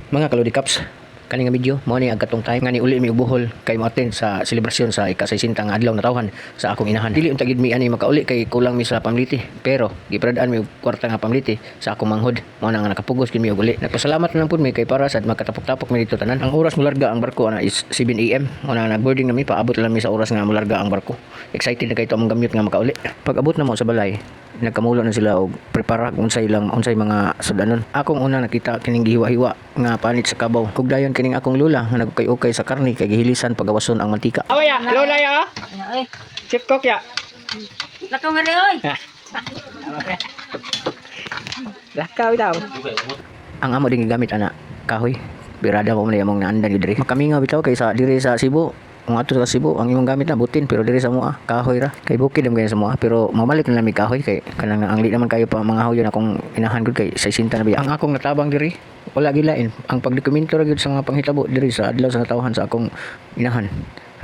Mga kaludikaps, kani nga video mo ni agkatong time nga ni uli mi ubuhol kay mo attend sa selebrasyon sa ika-60 nga adlaw na tawhan sa akong inahan. Dili unta gid mi ani makauli kay kulang mi sa pamiliti, pero giparadaan mi og kwarta nga pamiliti sa akong manghod. Mao na nga nakapugos gid mi og uli. Nagpasalamat na lang pud mi kay para sad makatapok-tapok mi dito tanan. Ang oras mo larga ang barko ana is 7 AM. Mao na nag-boarding na mi, paabot lang mi sa oras nga molarga ang barko. Excited na kay to among gamyot nga makauli. Pag abot na mo sa balay, nagkamulo na sila og prepara kung unsay mga sudanon. Akong una nakita kining gihiwa-hiwa nga panit sa kabaw. Kug dayon kining akong lula nga nagukay-ukay sa karni kay gihilisan pagawason ang mantika. Awaya, lola ya. Ay, Chip cook ya. lakaw nga rin, oy. Lakaw daw. Ang amo ding gigamit ana kahoy. Birada mo man among naandan gid diri. Makamingaw bitaw kay sa diri sa Cebu. Kung ato sa Cebu, ang imong gamit na butin, pero diri sa mua kahoy ra. Kay bukid am kay sa mua, pero mamalik na lang mi kahoy kay kanang angli naman kayo pa mga hawyon akong inahan gud kay 60 na biya. Ang akong natabang diri, wala gilain. Ang pagdokumento ra gyud sa mga panghitabo diri sa adlaw sa natawhan sa akong inahan.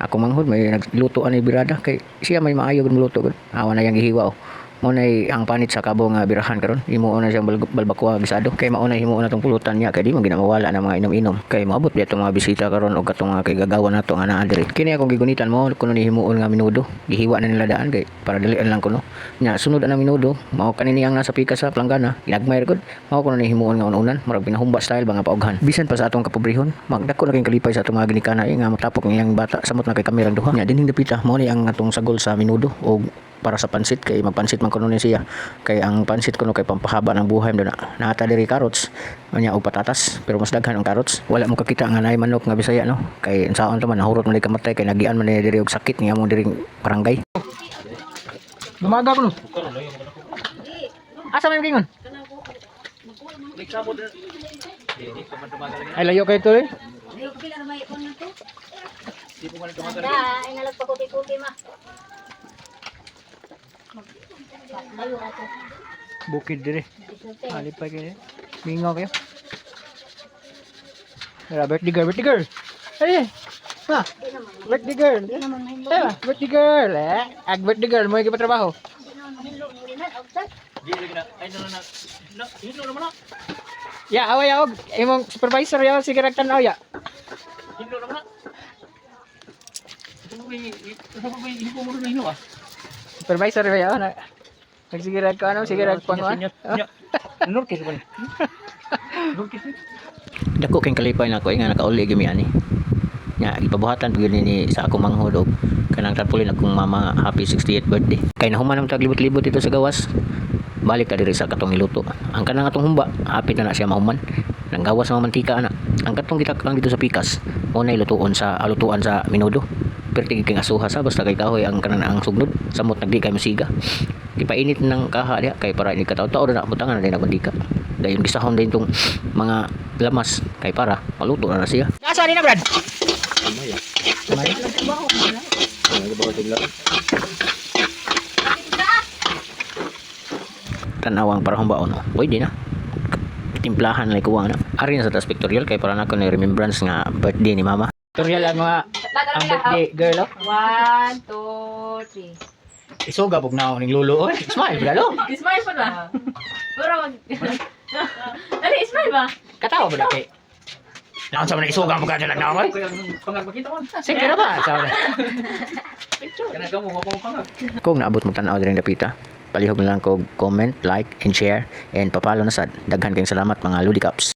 Ako manghod may nagluto ani birada kay siya may maayo gud muluto gud. Awan na yang gihiwa. Mo nay ang panit sa kabaw nga birahan karon imo na siyang balbakwa gisado kay mao na himo na tong pulutan niya kay di man ginamawala na mga inom-inom kay maabot biya tong mga bisita karon og katong mga kay gagawa nato nga naa diri kini akong gigunitan mo kuno ni himuon nga minudo gihiwa na nila daan kay para dalian lang kuno nya sunod ang minudo mao kanini ang nasa pika sa planggana ginagmay ra gud mao kuno ni himuon nga unan murag pinahumba style ba nga paughan bisan pa sa atong kapobrehon magdako na kay kalipay sa atong mga ginikana nga matapok niyang bata samot na kay kamerang duha nya dinhing dapita mao ni ang atong sagol sa minudo og para sa pansit kay magpansit man kuno ni siya kay ang pansit kuno kay pampahaba ng buhay mo na nata diri carrots nya og patatas pero mas daghan ang carrots wala mo kakita nga nay manok nga Bisaya no kay unsaon to man nahurot man kamatay kay nagian man ni diri og sakit nga mo diri barangay lumaga kuno asa man gingon ay layo kay to eh Pila na may kon nito? Di po man tumagal. Da, ay nalag pa kuti-kuti ma. Layo ato. bukid diri alipay kay mingaw kayo birthday girl ay ha birthday girl birthday girl birthday girl mo gyud trabaho ya away og imong supervisor ya sige tanaw ya supervisor ya na nagsigirag ka ano sigirag panguan dako kay kalipay na ko nga nakauli gyud mi ani nya ipabuhatan pud ni sa akong manghod og kanang tarpaulin akong mama happy 68th birthday kay nahuman ang taglibot-libot dito sa gawas balik ka diri sa katong niluto ang kanang atong humba hapit na siya mahuman nang gawas sa mantika ana ang katong gitakang dito sa pikas mo na ilutuon sa alutuan sa minudo perti kay asuha sa basta kay kahoy ang kanang ang sugnod samot nagdi kay masiga ipainit ng kaha diha kay para ni kataw-taw na butangan na din ang mantika dayon gisahon din tong mga lamas kay para maluto na siya nasa ni na Brad tanawang para humbaon pwede na timplahan lay kuwang na ari na sa taas pictorial kay para nako ni remembrance nga birthday ni mama pictorial ang mga ang birthday girl 1 2 3. isuga pug naon ning lulo oy smile pala lo Smile pa ba? Pero mag dali, smile ba? katawa ba daki naon sa man isuga pug kadto lang naon sige ra ba sawa kung naabot mo tan-aw diri dapita palihog na lang ko comment like and share and papalo na sad daghan kayong salamat mga Ludikaps.